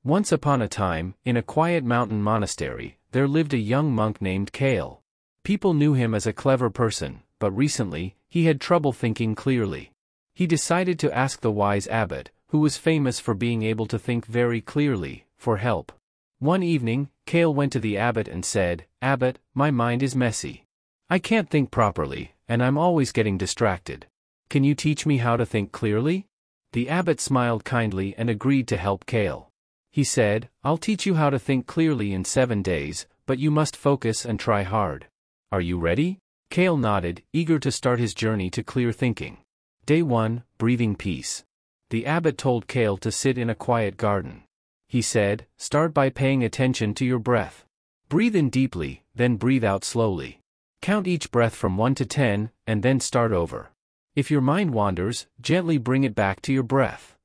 Once upon a time, in a quiet mountain monastery, there lived a young monk named Kael. People knew him as a clever person, but recently, he had trouble thinking clearly. He decided to ask the wise Abbot, who was famous for being able to think very clearly, for help. One evening, Kael went to the Abbot and said, "Abbot, my mind is messy. I can't think properly, and I'm always getting distracted. Can you teach me how to think clearly?" The Abbot smiled kindly and agreed to help Kael. He said, "I'll teach you how to think clearly in 7 days, but you must focus and try hard. Are you ready?" Kael nodded, eager to start his journey to clear thinking. Day 1, Breathing Peace. The Abbot told Kael to sit in a quiet garden. He said, "Start by paying attention to your breath. Breathe in deeply, then breathe out slowly. Count each breath from 1 to 10, and then start over. If your mind wanders, gently bring it back to your breath."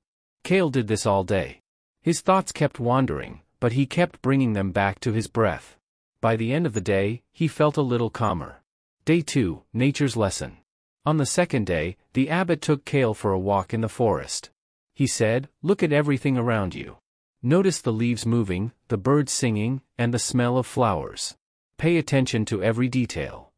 Kael did this all day. His thoughts kept wandering, but he kept bringing them back to his breath. By the end of the day, he felt a little calmer. Day 2, Nature's Lesson. On the second day, the Abbot took Kael for a walk in the forest. He said, "Look at everything around you. Notice the leaves moving, the birds singing, and the smell of flowers. Pay attention to every detail."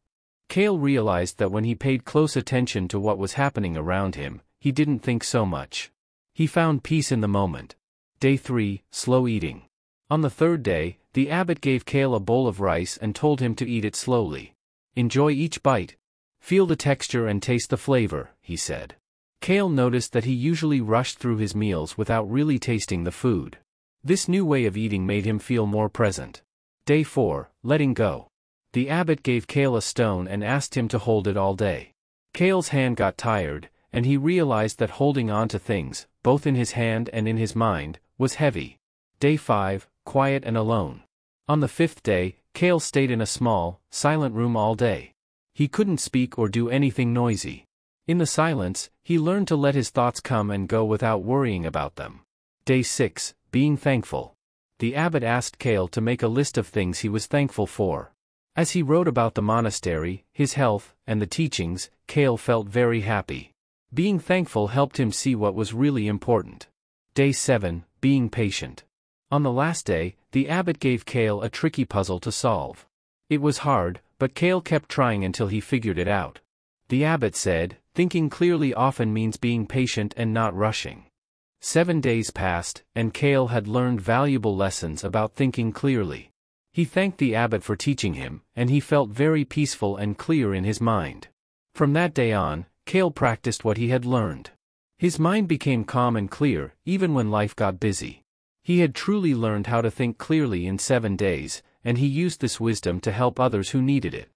Kael realized that when he paid close attention to what was happening around him, he didn't think so much. He found peace in the moment. Day 3, Slow Eating. On the third day, the Abbot gave Kael a bowl of rice and told him to eat it slowly. "Enjoy each bite. Feel the texture and taste the flavor," he said. Kael noticed that he usually rushed through his meals without really tasting the food. This new way of eating made him feel more present. Day 4, Letting Go. The Abbot gave Kael a stone and asked him to hold it all day. Kael's hand got tired, and he realized that holding on to things, both in his hand and in his mind, was heavy. Day 5, Quiet and Alone. On the fifth day, Kael stayed in a small, silent room all day. He couldn't speak or do anything noisy. In the silence, he learned to let his thoughts come and go without worrying about them. Day 6, Being Thankful. The Abbot asked Kael to make a list of things he was thankful for. As he wrote about the monastery, his health, and the teachings, Kael felt very happy. Being thankful helped him see what was really important. Day 7, Being Patient. On the last day, the Abbot gave Kael a tricky puzzle to solve. It was hard, but Kael kept trying until he figured it out. The Abbot said, "Thinking clearly often means being patient and not rushing." 7 days passed, and Kael had learned valuable lessons about thinking clearly. He thanked the Abbot for teaching him, and he felt very peaceful and clear in his mind. From that day on, Kael practiced what he had learned. His mind became calm and clear, even when life got busy. He had truly learned how to think clearly in 7 days, and he used this wisdom to help others who needed it.